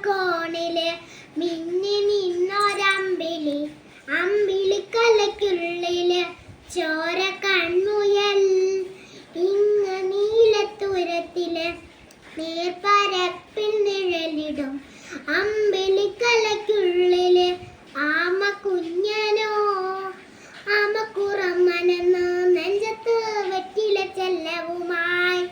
കോണില് മിന്നി നിന്നൊരമ്പിളി അമ്പിളിക്കലയ്ക്കുള്ളില് ചോര കൺമുയൽ ഇങ്ങ് നീലത്തുരത്തില് നേർപ്പരപ്പിൽ നിഴലിടും അമ്പിളിക്കലയ്ക്കുള്ളില് ആമ കുഞ്ഞനോ ആമക്കുറമ്മനെന്ന് നെഞ്ചത്ത് വെറ്റില ചെല്ലവുമായി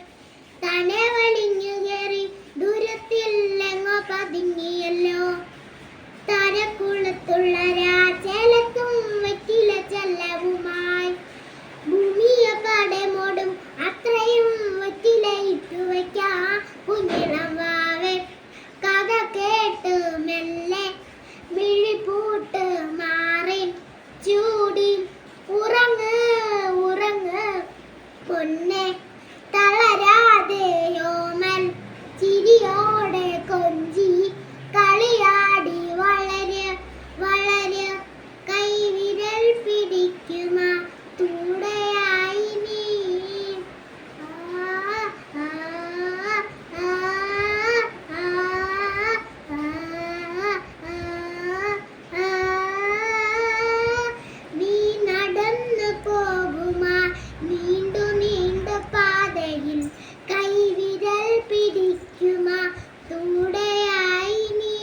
തനവണിഞ്ഞു കയറി ദൂരത്തിൽ എങ്ങോ പതുങ്ങിയല്ലോ തരക്കുളത്തുള്ള രാജലത്തും വെറ്റില ചെല്ലവുമായി ഭൂമിയെ പടമോടും അത്രയും വെറ്റില ഇട്ടുവയ്ക്കാ കുഞ്ഞിളം വാവേ കഥ കേട്ട് മെല്ലെ മിഴിപൂട്ട് മാറി ചൂടി ഉറങ്ങ് ഉറങ്ങ് പൊന്നെ തളരാതെയോമൽ ചിരിയോടെ കൊഞ്ചി കളിയാടി വളര് വളര് കൈവിരൽ പിടിക്കുമ തൂടയായി നീ നീ നടന്നു പോകുമ നീണ്ടു നീണ്ട പാതയിൽ കൈവിരൽ പിടിക്കുമ തൂടയായി നീ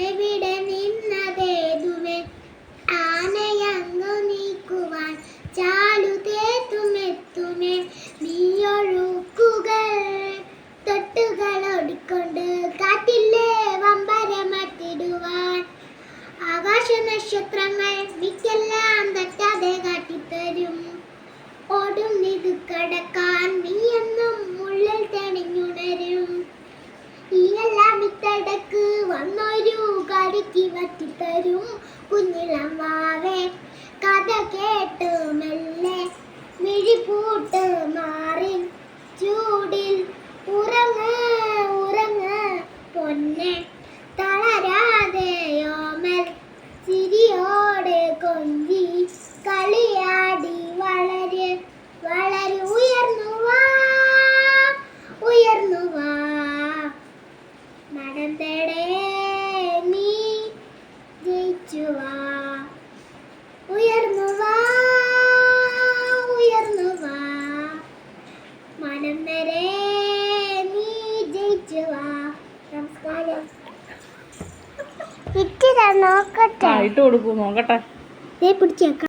എവിടെ നിന്നതേതുമേ ആനയങ്ങു നീക്കുവാൻ ചാലുതേത്തുമെത്തുമേ നീയൊഴുക്കുകൾ തൊട്ടുകളോടിക്കൊണ്ട് കാറ്റില്ലേ വമ്പരമറ്റിടുവാൻ ആകാശ നക്ഷത്രങ്ങൾ മിക്കെല്ലാം തെറ്റാതെ കാട്ടിത്തരും ഓടും നിത് കടക്കാൻ നീയെന്നും ഉള്ളിൽ തെളിഞ്ഞുണരും ഈയെല്ലാം ഇത്തടക്ക് വന്നൊരു കടിക്ക് വറ്റിത്തരും കുഞ്ഞിളം വാവേ കഥ കേട്ട് മെല്ലെ മിഴിപൂട്ട് മാറി ചൂടിൽ ഉറങ്ങ് ഉറങ്ങ് പൊന്നെ തളരാതെയോമൽ ചിരിയോടെ കൊഞ്ചി കളിയാടി വളര് വളര് ഉയർന്നു വാ മനം തേടേ നീ ജയിച്ചു വാ ഉയർന്നു വാ മനം വരെ നീ ജയിച്ചു വാ. നമസ്കാരം. ഇട്ട് കൊടുക്കൂ നോക്കട്ടെ. പിടിച്ചേക്കാം.